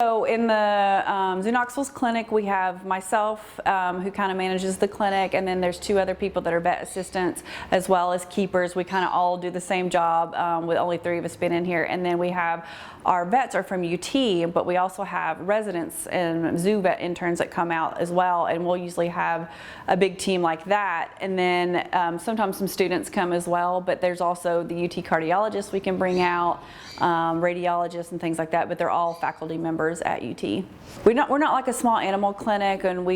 So in the Zoo Knoxville's clinic, we have myself who kind of manages the clinic, and then there's 2 other people that are vet assistants as well as keepers. We kind of all do the same job with only 3 of us been in here. And then we have our vets are from UT, but we also have residents and zoo vet interns that come out as well, and we'll usually have a big team like that. And then sometimes some students come as well, but there's also the UT cardiologists we can bring out, radiologists and things like that, but they're all faculty members at UT. We're not like a small animal clinic, and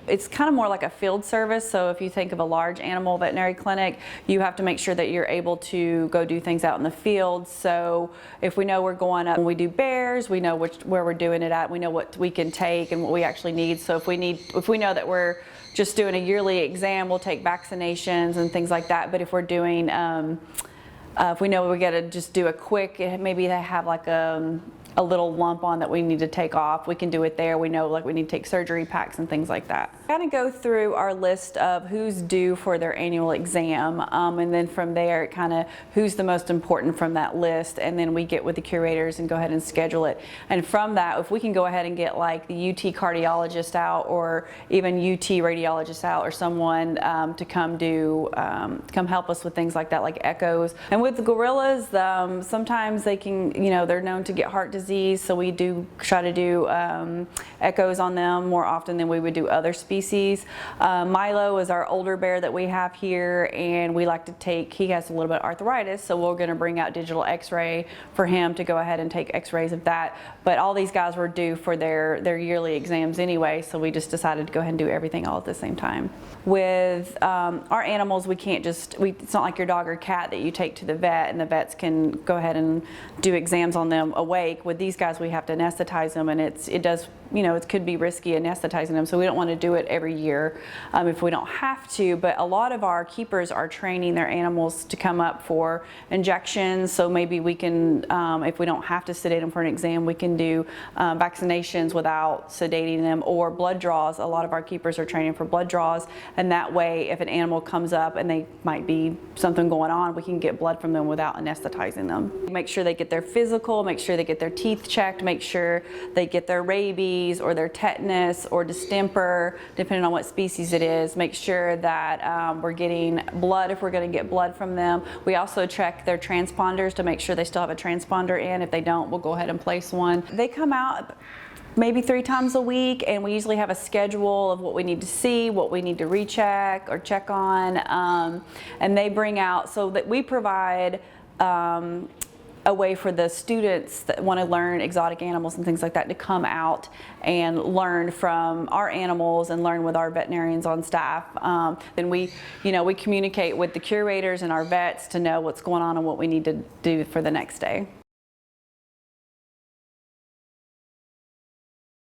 it's kind of more like a field service. So if you think of a large animal veterinary clinic, you have to make sure that you're able to go do things out in the field. So if we know we're going up, when we do bears, we know where we're doing it at, we know what we can take and what we actually need. So if we know that we're just doing a yearly exam, we'll take vaccinations and things like that. But if we're doing if we know we got to just do a quick, maybe they have like a little lump on that we need to take off, we can do it there. We know like we need to take surgery packs and things like that. Kind of go through our list of who's due for their annual exam, and then from there, kind of who's the most important from that list, and then we get with the curators and go ahead and schedule it. And from that, if we can go ahead and get like the UT cardiologist out, or even UT radiologist out, or someone to come help us with things like that, like echoes. And with the gorillas, sometimes they can, they're known to get heart disease, so we do try to do echoes on them more often than we would do other species. Milo is our older bear that we have here, and we like to he has a little bit of arthritis, so we're going to bring out digital x-ray for him to go ahead and take x-rays of that. But all these guys were due for their yearly exams anyway, so we just decided to go ahead and do everything all at the same time. With our animals, we can't it's not like your dog or cat that you take to the vet and the vets can go ahead and do exams on them awake. With these guys, we have to anesthetize them, and it could be risky anesthetizing them, so we don't want to do it every year if we don't have to. But a lot of our keepers are training their animals to come up for injections, so maybe we can, if we don't have to sedate them for an exam, we can do vaccinations without sedating them, or blood draws. A lot of our keepers are training for blood draws, and that way if an animal comes up and they might be something going on, we can get blood from them without anesthetizing them. Make sure they get their physical, make sure they get their teeth checked, make sure they get their rabies or their tetanus or distemper, depending on what species it is. Make sure that we're getting blood if we're going to get blood from them. We also check their transponders to make sure they still have a transponder in. If they don't, we'll go ahead and place one. They come out maybe 3 times a week, and we usually have a schedule of what we need to see, what we need to recheck or check on, and they bring out, so that we provide a way for the students that want to learn exotic animals and things like that to come out and learn from our animals and learn with our veterinarians on staff. Then we communicate with the curators and our vets to know what's going on and what we need to do for the next day.